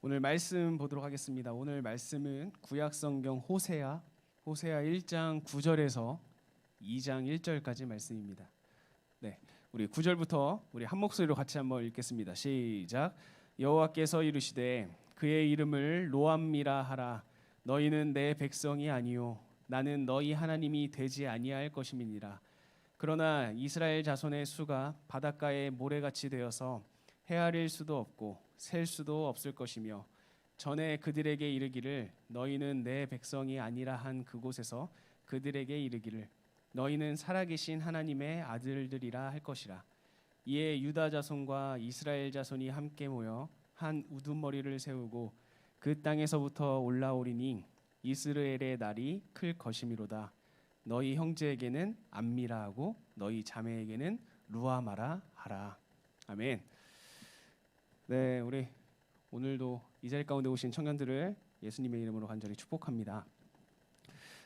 오늘 말씀 보도록 하겠습니다. 오늘 말씀은 구약성경 호세아 1장 9절에서 2장 1절까지 말씀입니다. 네, 우리 9절부터 우리 한 목소리로 같이 한번 읽겠습니다. 시작. 여호와께서 이르시되 그의 이름을 로암미라 하라. 너희는 내 백성이 아니요 나는 너희 하나님이 되지 아니할 것임이니라. 그러나 이스라엘 자손의 수가 바닷가의 모래같이 되어서 헤아릴 수도 없고 셀 수도 없을 것이며 전에 그들에게 이르기를 너희는 내 백성이 아니라 한 그곳에서 그들에게 이르기를 너희는 살아계신 하나님의 아들들이라 할 것이라. 이에 유다 자손과 이스라엘 자손이 함께 모여 한 우두머리를 세우고 그 땅에서부터 올라오리니 이스라엘의 날이 클 것이미로다. 너희 형제에게는 암미라 하고 너희 자매에게는 루아마라 하라. 아멘. 네, 우리 오늘도 이 자리 가운데 오신 청년들을 예수님의 이름으로 간절히 축복합니다.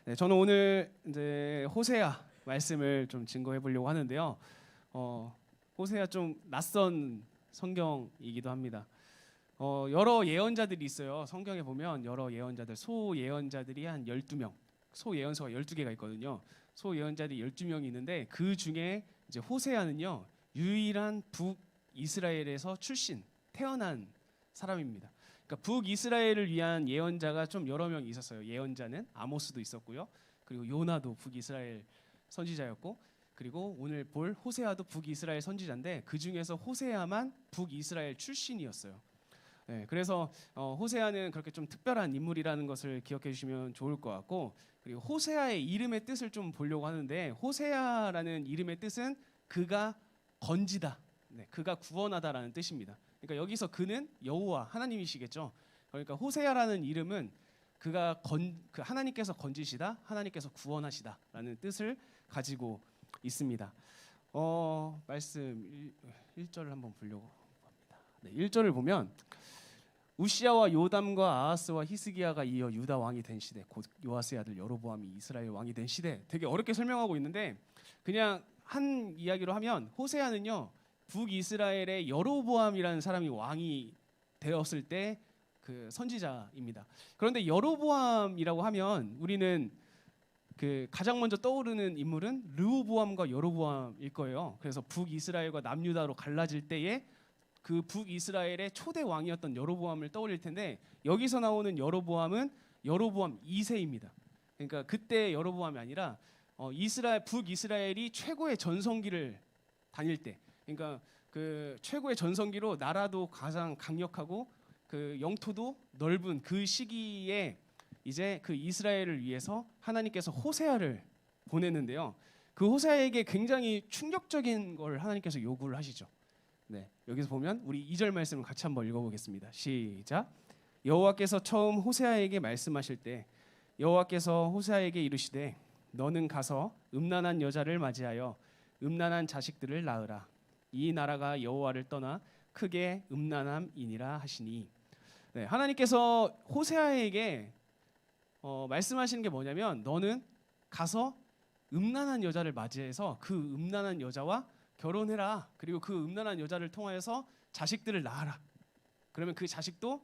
네, 저는 오늘 이제 호세아 말씀을 좀 증거해 보려고 하는데요. 호세아 좀 낯선 성경이기도 합니다. 여러 예언자들이 있어요. 성경에 보면 여러 예언자들, 소 예언자들이 한 12명, 소 예언서가 12개가 있거든요. 소 예언자들이 12명이 있는데 그 중에 이제 호세아는요, 유일한 북이스라엘에서 태어난 사람입니다. 그러니까 북이스라엘을 위한 예언자가 좀 여러 명 있었어요. 예언자는 아모스도 있었고요. 그리고 요나도 북이스라엘 선지자였고, 그리고 오늘 볼 호세아도 북이스라엘 선지자인데 그 중에서 호세아만 북이스라엘 출신이었어요. 네, 그래서 호세아는 그렇게 좀 특별한 인물이라는 것을 기억해 주시면 좋을 것 같고, 그리고 호세아의 이름의 뜻을 좀 보려고 하는데 호세아라는 이름의 뜻은 그가 건지다, 네, 그가 구원하다라는 뜻입니다. 그러니까 여기서 그는 여호와 하나님이시겠죠. 그러니까 호세아라는 이름은 그가 그 하나님께서 건지시다, 하나님께서 구원하시다라는 뜻을 가지고 있습니다. 말씀 1절을 한번 보려고 합니다. 네, 1절을 보면 우시아와 요담과 아하스와 히스기야가 이어 유다 왕이 된 시대, 곧 요아스의 아들 여로보암이 이스라엘 왕이 된 시대. 되게 어렵게 설명하고 있는데 그냥 한 이야기로 하면 호세아는요, 북이스라엘의 여로보암이라는 사람이 왕이 되었을 때 그 선지자입니다. 그런데 여로보암이라고 하면 우리는 그 가장 먼저 떠오르는 인물은 르호보암과 여로보암일 거예요. 그래서 북이스라엘과 남유다로 갈라질 때에 그 북이스라엘의 초대 왕이었던 여로보암을 떠올릴 텐데 여기서 나오는 여로보암은 여로보암 2세입니다. 그러니까 그때 여로보암이 아니라 북이스라엘이 최고의 전성기를 다닐 때, 그러니까 그 최고의 전성기로 나라도 가장 강력하고 그 영토도 넓은 그 시기에 이제 그 이스라엘을 위해서 하나님께서 호세아를 보냈는데요. 그 호세아에게 굉장히 충격적인 걸 하나님께서 요구를 하시죠. 네, 여기서 보면 우리 2절 말씀을 같이 한번 읽어보겠습니다. 시작. 여호와께서 처음 호세아에게 말씀하실 때 여호와께서 호세아에게 이르시되 너는 가서 음란한 여자를 맞이하여 음란한 자식들을 낳으라. 이 나라가 여호와를 떠나 크게 음란함이니라 하시니. 네, 하나님께서 호세아에게 말씀하시는 게 뭐냐면 너는 가서 음란한 여자를 맞이해서 그 음란한 여자와 결혼해라. 그리고 그 음란한 여자를 통하여서 자식들을 낳아라. 그러면 그 자식도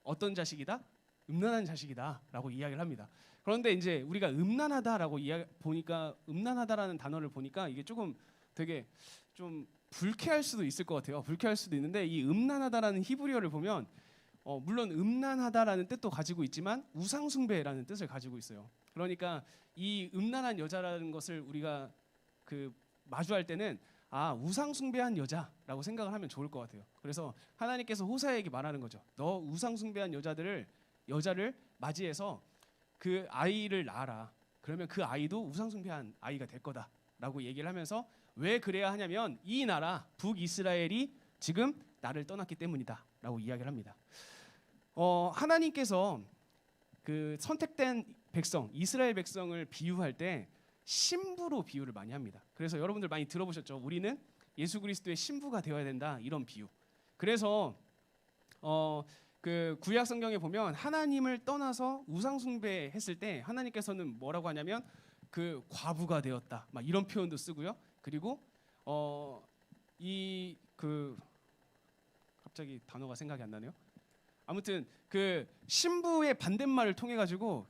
어떤 자식이다? 음란한 자식이다라고 이야기를 합니다. 그런데 이제 우리가 음란하다라고 보니까 음란하다라는 단어를 보니까 이게 조금 되게 좀 불쾌할 수도 있을 것 같아요. 불쾌할 수도 있는데 이 음란하다라는 히브리어를 보면 물론 음란하다라는 뜻도 가지고 있지만 우상숭배라는 뜻을 가지고 있어요. 그러니까 이 음란한 여자라는 것을 우리가 그 마주할 때는 우상숭배한 여자라고 생각을 하면 좋을 것 같아요. 그래서 하나님께서 호세아에게 말하는 거죠. 너 우상숭배한 여자를 맞이해서 그 아이를 낳아라. 그러면 그 아이도 우상숭배한 아이가 될 거다라고 얘기를 하면서 왜 그래야 하냐면 이 나라 북이스라엘이 지금 나를 떠났기 때문이다라고 이야기를 합니다. 하나님께서 그 선택된 백성 이스라엘 백성을 비유할 때 신부로 비유를 많이 합니다. 그래서 여러분들 많이 들어보셨죠? 우리는 예수 그리스도의 신부가 되어야 된다, 이런 비유. 그래서 그 구약 성경에 보면 하나님을 떠나서 우상 숭배했을 때 하나님께서는 뭐라고 하냐면 그 과부가 되었다, 막 이런 표현도 쓰고요. 그리고 이 그 갑자기 단어가 생각이 안 나네요. 아무튼 그 신부의 반대말을 통해 가지고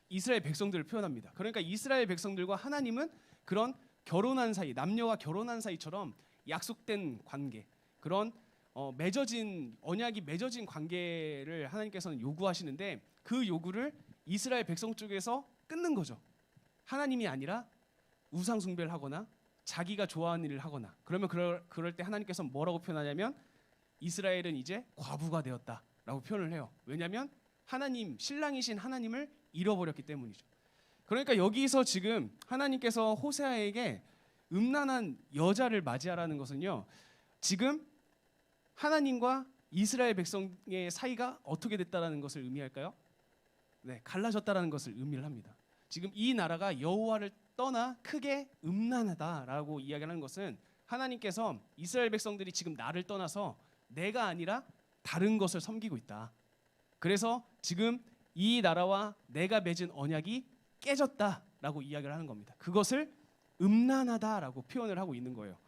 이스라엘 백성들을 표현합니다. 그러니까 이스라엘 백성들과 하나님은 그런 결혼한 사이, 남녀가 결혼한 사이처럼 약속된 관계, 그런 맺어진 언약이 맺어진 관계를 하나님께서는 요구하시는데 그 요구를 이스라엘 백성 쪽에서 끊는 거죠. 하나님이 아니라 우상 숭배를 하거나 자기가 좋아하는 일을 하거나 그러면 그럴 때 하나님께서 뭐라고 표현하냐면 이스라엘은 이제 과부가 되었다라고 표현을 해요. 왜냐하면 하나님, 신랑이신 하나님을 잃어버렸기 때문이죠. 그러니까 여기서 지금 하나님께서 호세아에게 음란한 여자를 맞이하라는 것은요, 지금 하나님과 이스라엘 백성의 사이가 어떻게 됐다라는 것을 의미할까요? 네, 갈라졌다라는 것을 의미를 합니다. 지금 이 나라가 여호와를 떠나 크게 음란하다라고 이야기하는 것은 하나님께서 이스라엘 백성들이 지금 나를 떠나서 내가 아니라 다른 것을 섬기고 있다. 그래서 지금 이 나라와 내가 맺은 언약이 깨졌다라고 이야기를 하는 겁니다. 그것을 음란하다라고 표현을 하고 있는 거예요.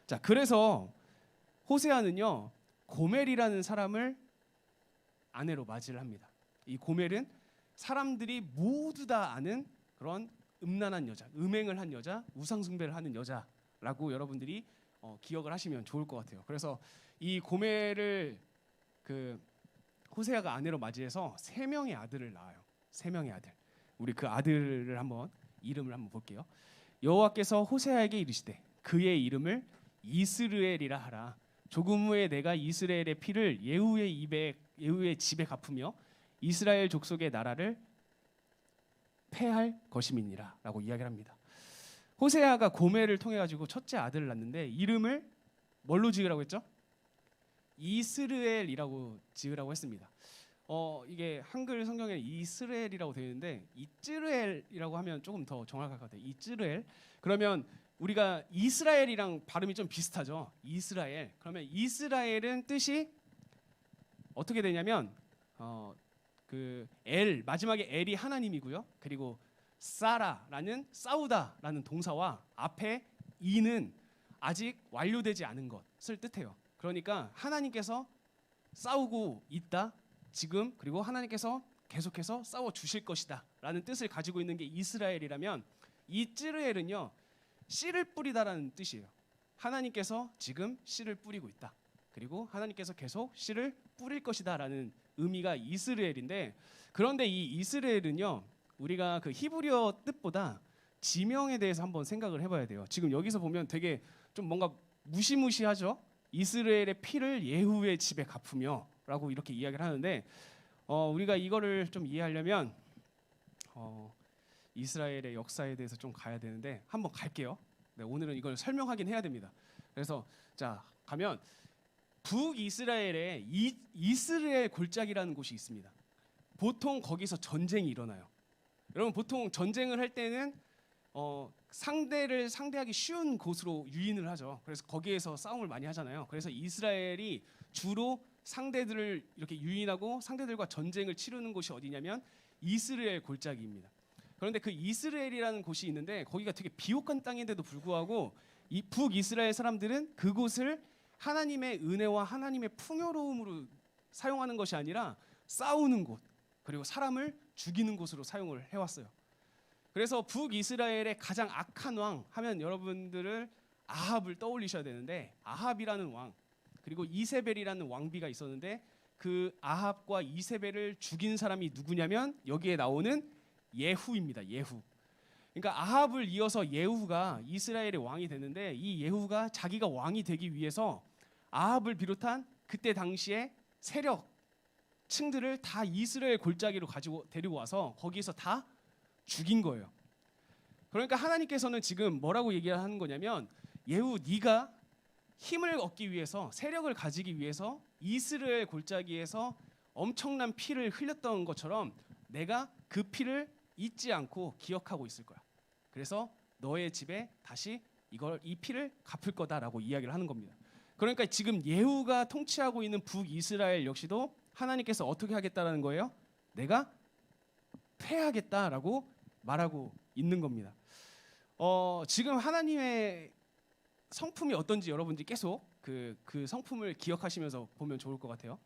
자, 그래서 호세아는요, 고멜이라는 사람을 아내로 맞이를 합니다. 이 고멜은 사람들이 모두 다 아는 그런 음란한 여자, 음행을 한 여자, 우상 숭배를 하는 여자라고 여러분들이 기억을 하시면 좋을 것 같아요. 그래서 이 고멜을 그 호세아가 아내로 맞이해서 3명의 아들을 낳아요. 3명의 아들. 우리 그 아들을 한번 이름을 한번 볼게요. 여호와께서 호세아에게 이르시되 그의 이름을 이스르엘이라 하라. 조금 후에 내가 이스라엘의 피를 예후의 집에 갚으며 이스라엘 족속의 나라를 패할 것임이니라라고 이야기를 합니다. 호세아가 고멜을 통해 가지고 첫째 아들을 낳는데 이름을 뭘로 지으라고 했죠? 이스르엘이라고 지으라고 했습니다. 이게 한글 성경에 이스라엘이라고 되어 있는데 이츠르엘이라고 하면 조금 더 정확할 것 같아요. 이츠르엘. 그러면 우리가 이스라엘이랑 발음이 좀 비슷하죠. 이스라엘. 그러면 이스라엘은 뜻이 어떻게 되냐면 그 엘, 마지막에 엘이 하나님이고요. 그리고 사라라는 싸우다라는 동사와 앞에 이는 아직 완료되지 않은 것을 뜻해요. 그러니까 하나님께서 싸우고 있다 지금, 그리고 하나님께서 계속해서 싸워 주실 것이다라는 뜻을 가지고 있는 게 이스라엘이라면 이 찌르엘은요, 씨를 뿌리다라는 뜻이에요. 하나님께서 지금 씨를 뿌리고 있다. 그리고 하나님께서 계속 씨를 뿌릴 것이다라는 의미가 이스라엘인데, 그런데 이 이스라엘은요, 우리가 그 히브리어 뜻보다 지명에 대해서 한번 생각을 해봐야 돼요. 지금 여기서 보면 되게 좀 뭔가 무시무시하죠. 이스라엘의 피를 예후의 집에 갚으며라고 이렇게 이야기를 하는데, 우리가 이거를 좀 이해하려면 이스라엘의 역사에 대해서 좀 가야 되는데 한번 갈게요. 네, 오늘은 이걸 설명하긴 해야 됩니다. 그래서 자 가면 북이스라엘에 이스라엘 골짜기라는 곳이 있습니다. 보통 거기서 전쟁이 일어나요. 여러분 보통 전쟁을 할 때는 상대를 상대하기 쉬운 곳으로 유인을 하죠. 그래서 거기에서 싸움을 많이 하잖아요. 그래서 이스라엘이 주로 상대들을 이렇게 유인하고 상대들과 전쟁을 치르는 곳이 어디냐면 이스라엘 골짜기입니다. 그런데 그 이스라엘이라는 곳이 있는데 거기가 되게 비옥한 땅인데도 불구하고 이 북이스라엘 사람들은 그곳을 하나님의 은혜와 하나님의 풍요로움으로 사용하는 것이 아니라 싸우는 곳, 그리고 사람을 죽이는 곳으로 사용을 해왔어요. 그래서 북이스라엘의 가장 악한 왕 하면 여러분들을 아합을 떠올리셔야 되는데, 아합이라는 왕, 그리고 이세벨이라는 왕비가 있었는데 그 아합과 이세벨을 죽인 사람이 누구냐면 여기에 나오는 예후입니다. 예후. 그러니까 아합을 이어서 예후가 이스라엘의 왕이 되는데, 이 예후가 자기가 왕이 되기 위해서 아합을 비롯한 그때 당시에 세력 층들을 다 이스라엘 골짜기로 가지고 데리고 와서 거기서 다 죽인 거예요. 그러니까 하나님께서는 지금 뭐라고 얘기하는 거냐면, 예후 네가 힘을 얻기 위해서, 세력을 가지기 위해서 이스라엘 골짜기에서 엄청난 피를 흘렸던 것처럼 내가 그 피를 잊지 않고 기억하고 있을 거야. 그래서 너의 집에 다시 이 피를 갚을 거다라고 이야기를 하는 겁니다. 그러니까 지금 예후가 통치하고 있는 북이스라엘 역시도 하나님께서 어떻게 하겠다라는 거예요? 내가 패하겠다라고 말하고 있는 겁니다. 지금 하나님의 성품이 어떤지 여러분들이 계속 그 성품을 기억하시면서 보면 좋을 것 같아요.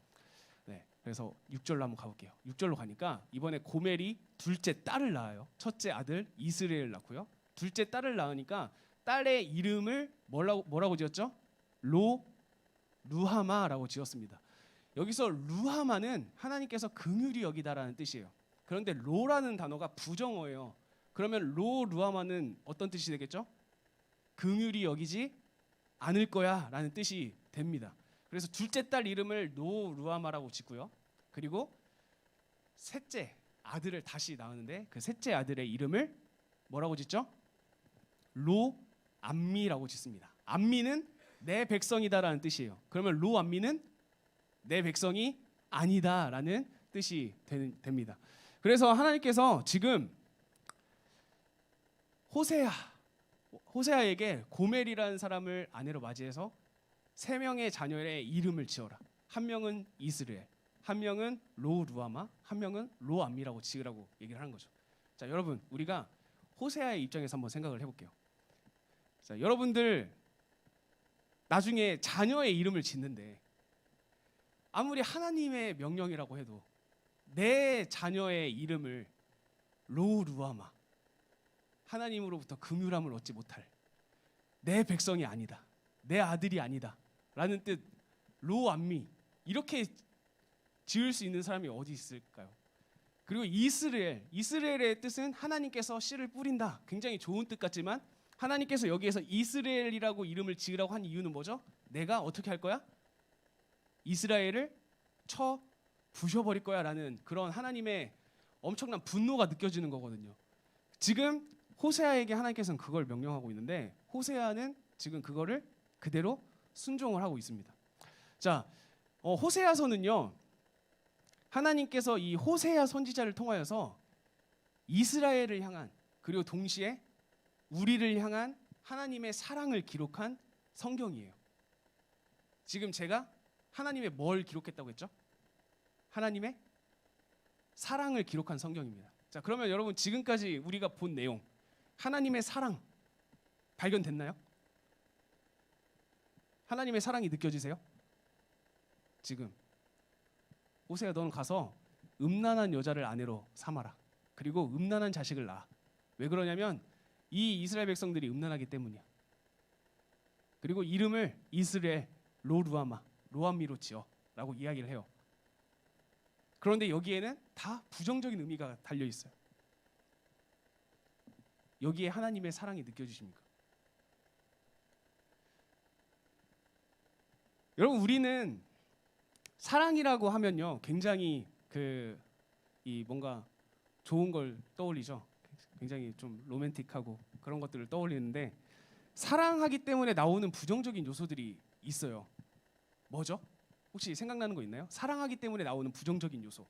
네. 그래서 6절로 한번 가볼게요. 6절로 가니까 이번에 고멜이 둘째 딸을 낳아요. 첫째 아들 이스라엘을 낳고요. 둘째 딸을 낳으니까 딸의 이름을 뭐라고 지었죠? 루하마라고 지었습니다. 여기서 루하마는 하나님께서 긍휼히 여기다라는 뜻이에요. 그런데 로라는 단어가 부정어예요. 그러면 루하마는 어떤 뜻이 되겠죠? 긍휼히 여기지 않을 거야라는 뜻이 됩니다. 그래서 둘째 딸 이름을 루하마라고 짓고요. 그리고 셋째 아들을 다시 낳았는데 그 셋째 아들의 이름을 뭐라고 짓죠? 로암미라고 짓습니다. 암미는 내 백성이다라는 뜻이에요. 그러면 로암미는 내 백성이 아니다라는 뜻이 됩니다. 그래서 하나님께서 지금 호세아에게 고멜이라는 사람을 아내로 맞이해서 세 명의 자녀의 이름을 지어라. 한 명은 이스라엘, 한 명은 루하마, 한 명은 로암미라고 지으라고 얘기를 하는 거죠. 자, 여러분 우리가 호세아의 입장에서 한번 생각을 해볼게요. 자, 여러분들 나중에 자녀의 이름을 짓는데 아무리 하나님의 명령이라고 해도 내 자녀의 이름을 루하마, 하나님으로부터 긍휼함을 얻지 못할 내 백성이 아니다, 내 아들이 아니다 라는 뜻 로암미 이렇게 지을 수 있는 사람이 어디 있을까요? 그리고 이스라엘의 뜻은 하나님께서 씨를 뿌린다. 굉장히 좋은 뜻 같지만 하나님께서 여기에서 이스라엘이라고 이름을 지으라고 한 이유는 뭐죠? 내가 어떻게 할 거야? 이스라엘을 쳐 부셔버릴 거야 라는 그런 하나님의 엄청난 분노가 느껴지는 거거든요. 지금 호세아에게 하나님께서는 그걸 명령하고 있는데 호세아는 지금 그거를 그대로 순종을 하고 있습니다. 자, 호세아서는요, 하나님께서 이 호세아 선지자를 통하여서 이스라엘을 향한 그리고 동시에 우리를 향한 하나님의 사랑을 기록한 성경이에요. 지금 제가 하나님의 뭘 기록했다고 했죠? 하나님의 사랑을 기록한 성경입니다. 자, 그러면 여러분 지금까지 우리가 본 내용 하나님의 사랑 발견됐나요? 하나님의 사랑이 느껴지세요? 지금 호세아 너는 가서 음란한 여자를 아내로 삼아라. 그리고 음란한 자식을 낳아. 왜 그러냐면 이 이스라엘 백성들이 음란하기 때문이야. 그리고 이름을 이스라엘 로암미로 지어 라고 이야기를 해요. 그런데 여기에는 다 부정적인 의미가 달려 있어요. 여기에 하나님의 사랑이 느껴지십니까? 여러분 우리는 사랑이라고 하면요 굉장히 이 뭔가 좋은 걸 떠올리죠. 굉장히 좀 로맨틱하고 그런 것들을 떠올리는데 사랑하기 때문에 나오는 부정적인 요소들이 있어요. 뭐죠? 혹시 생각나는 거 있나요? 사랑하기 때문에 나오는 부정적인 요소.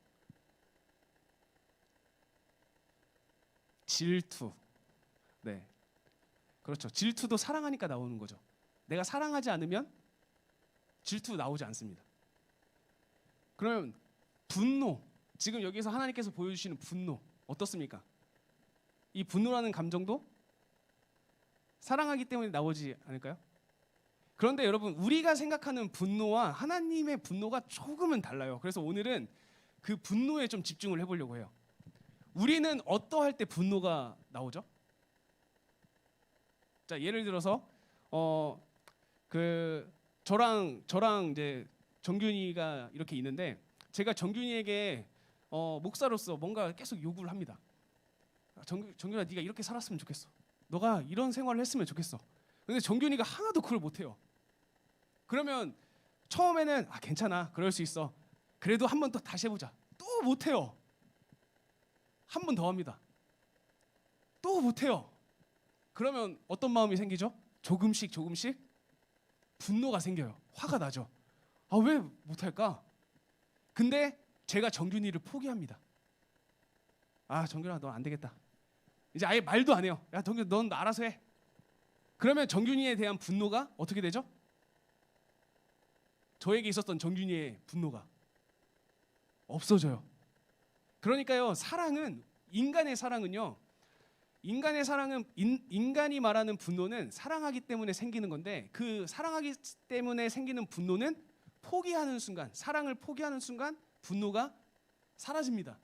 질투. 네, 그렇죠. 질투도 사랑하니까 나오는 거죠. 내가 사랑하지 않으면 질투 나오지 않습니다. 그러면 분노. 지금 여기서 하나님께서 보여주시는 분노 어떻습니까? 이 분노라는 감정도 사랑하기 때문에 나오지 않을까요? 그런데 여러분 우리가 생각하는 분노와 하나님의 분노가 조금은 달라요. 그래서 오늘은 그 분노에 좀 집중을 해보려고 해요. 우리는 어떠할 때 분노가 나오죠? 자, 예를 들어서 저랑 이제 정균이가 이렇게 있는데 제가 정균이에게 목사로서 뭔가 계속 요구를 합니다. 정균아 네가 이렇게 살았으면 좋겠어. 너가 이런 생활을 했으면 좋겠어. 근데 정균이가 하나도 그걸 못해요. 그러면 처음에는 괜찮아 그럴 수 있어. 그래도 한 번 더 다시 해보자. 또 못해요. 한 번 더 합니다. 또 못해요. 그러면 어떤 마음이 생기죠? 조금씩 분노가 생겨요. 화가 나죠. 왜 못할까? 근데 제가 정균이를 포기합니다. 정균아 너 안 되겠다. 이제 아예 말도 안 해요. 야 정균 넌 알아서 해. 그러면 정균이에 대한 분노가 어떻게 되죠? 저에게 있었던 정균이의 분노가 없어져요. 그러니까요 인간의 사랑은요 인간이 말하는 분노는 사랑하기 때문에 생기는 건데 그 사랑하기 때문에 생기는 분노는 포기하는 순간 사랑을 포기하는 순간 분노가 사라집니다.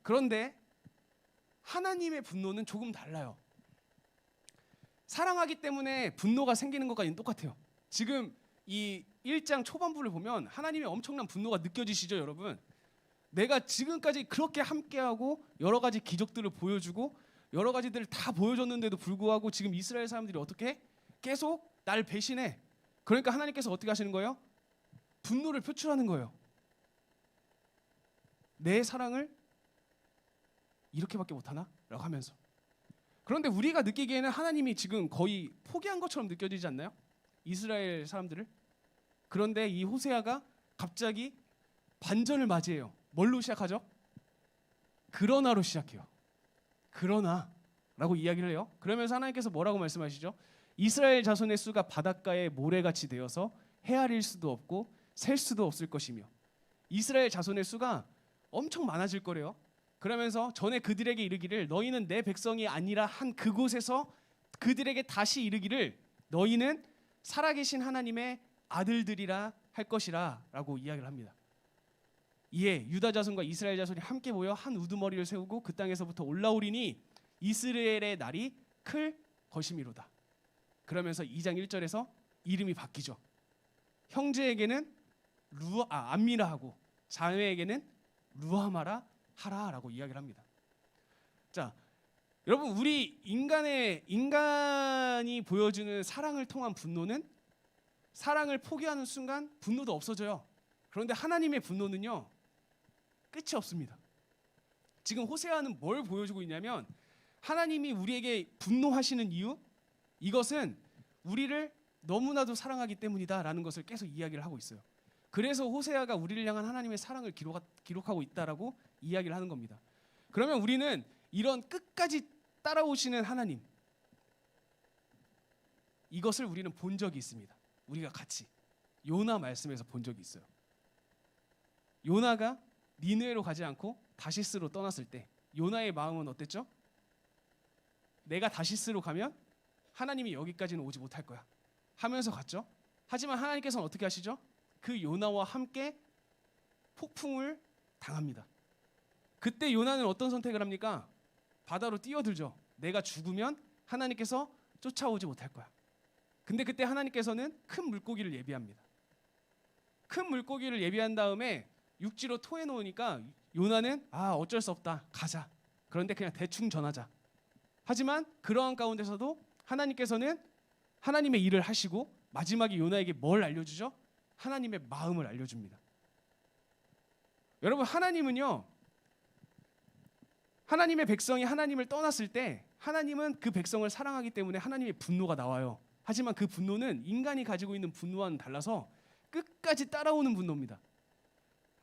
그런데 하나님의 분노는 조금 달라요. 사랑하기 때문에 분노가 생기는 것과는 똑같아요. 지금 이 1장 초반부를 보면 하나님의 엄청난 분노가 느껴지시죠, 여러분? 내가 지금까지 그렇게 함께하고 여러 가지 기적들을 보여주고 여러 가지들을 다 보여줬는데도 불구하고 지금 이스라엘 사람들이 어떻게 계속 날 배신해. 그러니까 하나님께서 어떻게 하시는 거예요? 분노를 표출하는 거예요. 내 사랑을 이렇게밖에 못하나? 라고 하면서. 그런데 우리가 느끼기에는 하나님이 지금 거의 포기한 것처럼 느껴지지 않나요? 이스라엘 사람들을. 그런데 이 호세아가 갑자기 반전을 맞이해요. 뭘로 시작하죠? 그러나로 시작해요. 그러나라고 이야기를 해요. 그러면서 하나님께서 뭐라고 말씀하시죠? 이스라엘 자손의 수가 바닷가의 모래같이 되어서 헤아릴 수도 없고 셀 수도 없을 것이며 이스라엘 자손의 수가 엄청 많아질 거래요. 그러면서 전에 그들에게 이르기를 너희는 내 백성이 아니라 한 그곳에서 그들에게 다시 이르기를 너희는 살아계신 하나님의 아들들이라 할 것이라 라고 이야기를 합니다. 이에 유다 자손과 이스라엘 자손이 함께 모여 한 우두머리를 세우고 그 땅에서부터 올라오리니 이스라엘의 날이 클 것이미로다. 그러면서 2장 1절에서 이름이 바뀌죠. 형제에게는 암미라 하고 자매에게는 루하마라 하라라고 이야기를 합니다. 자, 여러분 우리 인간이 보여주는 사랑을 통한 분노는 사랑을 포기하는 순간 분노도 없어져요. 그런데 하나님의 분노는요 끝이 없습니다. 지금 호세아는 뭘 보여주고 있냐면 하나님이 우리에게 분노하시는 이유 이것은 우리를 너무나도 사랑하기 때문이다라는 것을 계속 이야기를 하고 있어요. 그래서 호세아가 우리를 향한 하나님의 사랑을 기록하고 있다라고 이야기를 하는 겁니다. 그러면 우리는 이런 끝까지 따라오시는 하나님 이것을 우리는 본 적이 있습니다. 우리가 같이 요나 말씀에서 본 적이 있어요. 요나가 니느웨로 가지 않고 다시스로 떠났을 때 요나의 마음은 어땠죠? 내가 다시스로 가면 하나님이 여기까지는 오지 못할 거야 하면서 갔죠. 하지만 하나님께서는 어떻게 하시죠? 그 요나와 함께 폭풍을 당합니다. 그때 요나는 어떤 선택을 합니까? 바다로 뛰어들죠. 내가 죽으면 하나님께서 쫓아오지 못할 거야. 근데 그때 하나님께서는 큰 물고기를 예비합니다. 큰 물고기를 예비한 다음에 육지로 토해 놓으니까 요나는 어쩔 수 없다. 가자. 그런데 그냥 대충 전하자. 하지만 그러한 가운데서도 하나님께서는 하나님의 일을 하시고 마지막에 요나에게 뭘 알려주죠? 하나님의 마음을 알려줍니다. 여러분 하나님은요 하나님의 백성이 하나님을 떠났을 때 하나님은 그 백성을 사랑하기 때문에 하나님의 분노가 나와요. 하지만 그 분노는 인간이 가지고 있는 분노와는 달라서 끝까지 따라오는 분노입니다.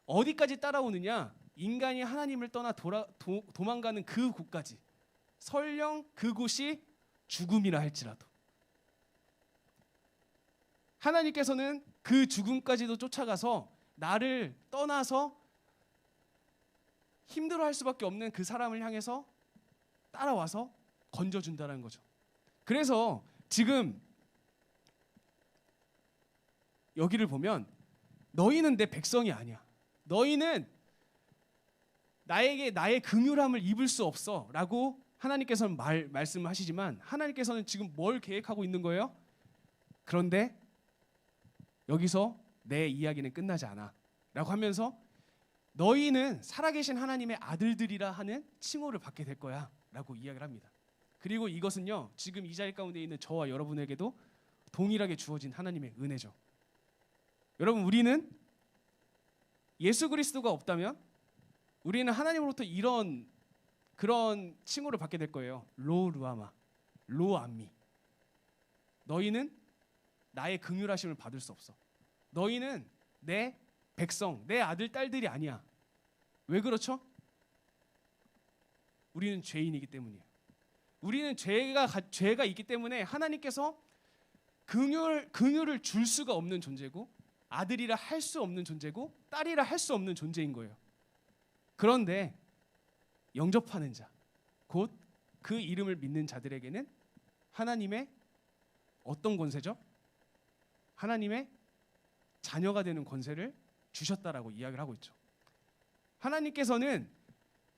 어디까지 따라오느냐? 인간이 하나님을 떠나 도망가는 그 곳까지. 설령 그곳이 죽음이라 할지라도 하나님께서는 그 죽음까지도 쫓아가서 나를 떠나서 힘들어할 수밖에 없는 그 사람을 향해서 따라와서 건져준다는 거죠. 그래서 지금 여기를 보면 너희는 내 백성이 아니야. 너희는 나에게 나의 긍휼함을 입을 수 없어 라고 하나님께서는 말씀하시지만 하나님께서는 지금 뭘 계획하고 있는 거예요? 그런데 여기서 내 이야기는 끝나지 않아 라고 하면서 너희는 살아계신 하나님의 아들들이라 하는 칭호를 받게 될 거야 라고 이야기를 합니다. 그리고 이것은요 지금 이 자리 가운데 있는 저와 여러분에게도 동일하게 주어진 하나님의 은혜죠. 여러분 우리는 예수 그리스도가 없다면 우리는 하나님으로부터 그런 칭호를 받게 될 거예요. 로루아마, 로암미. 너희는 나의 긍휼하심을 받을 수 없어. 너희는 내 백성, 내 아들 딸들이 아니야. 왜 그렇죠? 우리는 죄인이기 때문이에요. 우리는 죄가 있기 때문에 하나님께서 긍휼을 줄 수가 없는 존재고 아들이라 할 수 없는 존재고 딸이라 할 수 없는 존재인 거예요. 그런데 영접하는 자, 곧 그 이름을 믿는 자들에게는 하나님의 어떤 권세죠? 하나님의 자녀가 되는 권세를 주셨다라고 이야기를 하고 있죠. 하나님께서는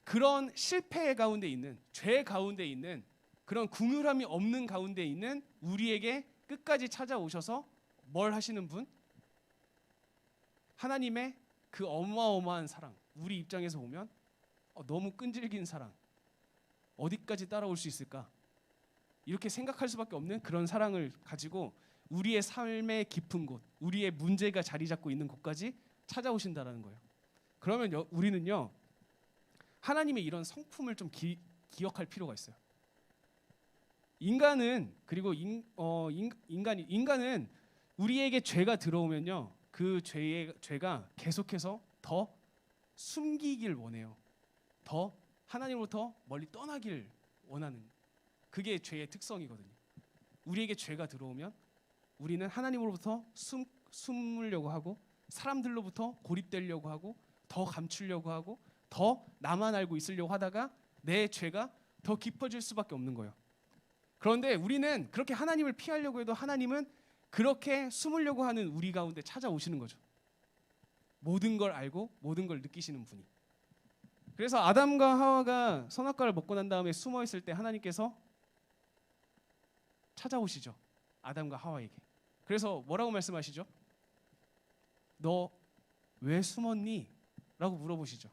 그런 실패 가운데 있는, 죄 가운데 있는, 그런 긍휼함이 없는 가운데 있는 우리에게 끝까지 찾아오셔서 뭘 하시는 분? 하나님의 그 어마어마한 사랑, 우리 입장에서 보면 너무 끈질긴 사랑, 어디까지 따라올 수 있을까? 이렇게 생각할 수밖에 없는 그런 사랑을 가지고 우리의 삶의 깊은 곳, 우리의 문제가 자리 잡고 있는 곳까지 찾아오신다라는 거예요. 그러면 우리는요, 하나님의 이런 성품을 좀 기억할 필요가 있어요. 인간은, 그리고 인간은 우리에게 죄가 들어오면요, 그 죄가 계속해서 더 숨기길 원해요. 더 하나님으로부터 멀리 떠나길 원하는, 그게 죄의 특성이거든요. 우리에게 죄가 들어오면 우리는 하나님으로부터 숨으려고 하고, 사람들로부터 고립되려고 하고, 더 감추려고 하고, 더 나만 알고 있으려고 하다가 내 죄가 더 깊어질 수밖에 없는 거예요. 그런데 우리는 그렇게 하나님을 피하려고 해도 하나님은 그렇게 숨으려고 하는 우리 가운데 찾아오시는 거죠. 모든 걸 알고 모든 걸 느끼시는 분이. 그래서 아담과 하와가 선악과를 먹고 난 다음에 숨어 있을 때 하나님께서 찾아오시죠. 아담과 하와에게. 그래서 뭐라고 말씀하시죠? 너 왜 숨었니? 라고 물어보시죠.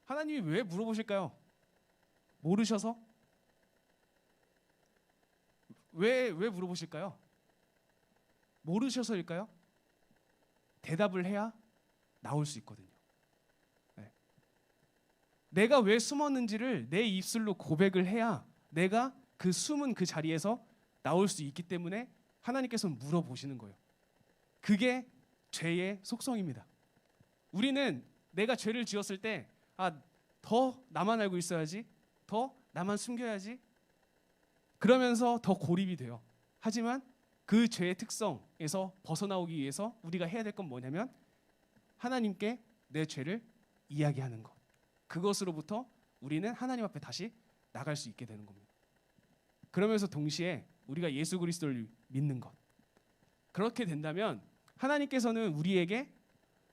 하나님이 왜 물어보실까요? 모르셔서? 왜 물어보실까요? 모르셔서일까요? 대답을 해야 나올 수 있거든요. 네. 내가 왜 숨었는지를 내 입술로 고백을 해야 내가 그 숨은 그 자리에서 나올 수 있기 때문에 하나님께서는 물어보시는 거예요. 그게 죄의 속성입니다. 우리는 내가 죄를 지었을 때 더 나만 알고 있어야지, 더 나만 숨겨야지, 그러면서 더 고립이 돼요. 하지만 그 죄의 특성에서 벗어나오기 위해서 우리가 해야 될 건 뭐냐면 하나님께 내 죄를 이야기하는 것. 그것으로부터 우리는 하나님 앞에 다시 나갈 수 있게 되는 겁니다. 그러면서 동시에 우리가 예수 그리스도를 믿는 것. 그렇게 된다면 하나님께서는 우리에게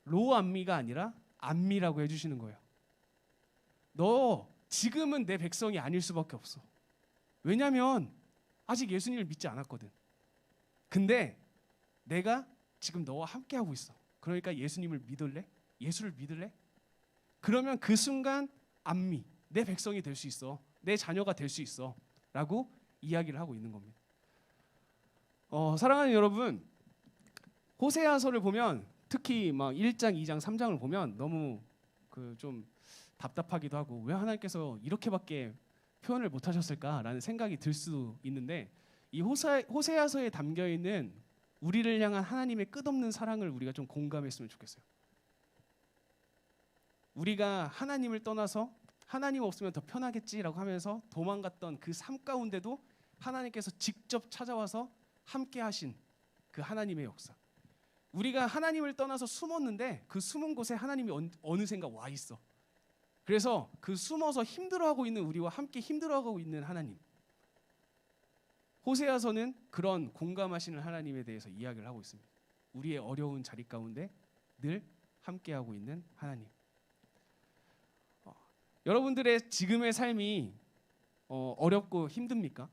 로암미가 아니라 암미라고 해주시는 거예요. 너 지금은 내 백성이 아닐 수밖에 없어. 왜냐하면 아직 예수님을 믿지 않았거든. 근데 내가 지금 너와 함께하고 있어. 그러니까 예수님을 믿을래? 예수를 믿을래? 그러면 그 순간 암미, 내 백성이 될 수 있어. 내 자녀가 될 수 있어. 라고 이야기를 하고 있는 겁니다. 사랑하는 여러분, 호세아서를 보면 특히 막 1장, 2장, 3장을 보면 너무 좀 답답하기도 하고 왜 하나님께서 이렇게밖에 표현을 못 하셨을까라는 생각이 들 수도 있는데, 이 호세아서에 담겨 있는 우리를 향한 하나님의 끝없는 사랑을 우리가 좀 공감했으면 좋겠어요. 우리가 하나님을 떠나서 하나님 없으면 더 편하겠지라고 하면서 도망갔던 그 삶 가운데도 하나님께서 직접 찾아와서 함께 하신 그 하나님의 역사. 우리가 하나님을 떠나서 숨었는데 그 숨은 곳에 하나님이 어느샌가 와 있어. 그래서 그 숨어서 힘들어하고 있는 우리와 함께 힘들어하고 있는 하나님. 호세아서는 그런 공감하시는 하나님에 대해서 이야기를 하고 있습니다. 우리의 어려운 자리 가운데 늘 함께하고 있는 하나님. 여러분들의 지금의 삶이 어렵고 힘듭니까?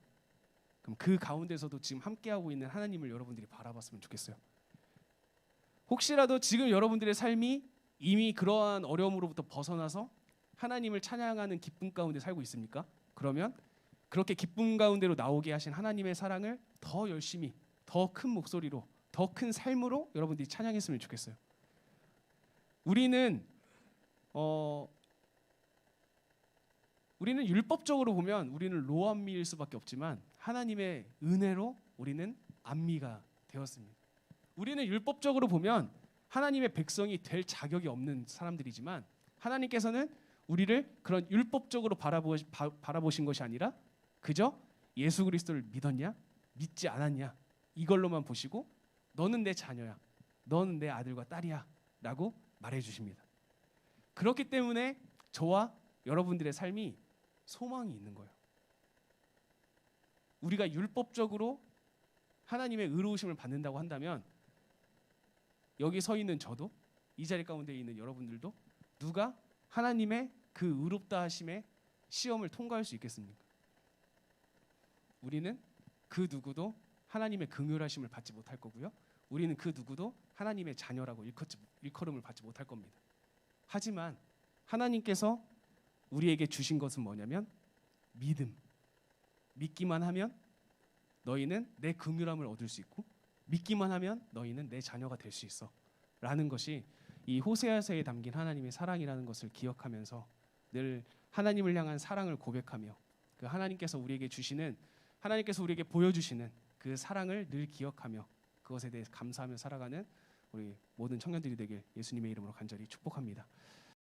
그럼 그 가운데서도 지금 함께하고 있는 하나님을 여러분들이 바라봤으면 좋겠어요. 혹시라도 지금 여러분들의 삶이 이미 그러한 어려움으로부터 벗어나서 하나님을 찬양하는 기쁨 가운데 살고 있습니까? 그러면 그렇게 기쁨 가운데로 나오게 하신 하나님의 사랑을 더 열심히, 더 큰 목소리로, 더 큰 삶으로 여러분들이 찬양했으면 좋겠어요. 우리는 율법적으로 보면 우리는 로암미일 수밖에 없지만 하나님의 은혜로 우리는 암미가 되었습니다. 우리는 율법적으로 보면 하나님의 백성이 될 자격이 없는 사람들이지만 하나님께서는 우리를 그런 율법적으로 바라보신 것이 아니라 그저 예수 그리스도를 믿었냐? 믿지 않았냐? 이걸로만 보시고 너는 내 자녀야. 너는 내 아들과 딸이야. 라고 말해주십니다. 그렇기 때문에 저와 여러분들의 삶이 소망이 있는 거예요. 우리가 율법적으로 하나님의 의로우심을 받는다고 한다면 여기 서 있는 저도 이 자리 가운데 있는 여러분들도 누가 하나님의 그 의롭다 하심의 시험을 통과할 수 있겠습니까? 우리는 그 누구도 하나님의 긍휼하심을 받지 못할 거고요. 우리는 그 누구도 하나님의 자녀라고 일컬음을 받지 못할 겁니다. 하지만 하나님께서 우리에게 주신 것은 뭐냐면 믿음. 믿기만 하면 너희는 내 긍휼함을 얻을 수 있고 믿기만 하면 너희는 내 자녀가 될 수 있어 라는 것이 이 호세아서에 담긴 하나님의 사랑이라는 것을 기억하면서 늘 하나님을 향한 사랑을 고백하며 그 하나님께서 우리에게 보여주시는 그 사랑을 늘 기억하며 그것에 대해 감사하며 살아가는 우리 모든 청년들이 되길 예수님의 이름으로 간절히 축복합니다.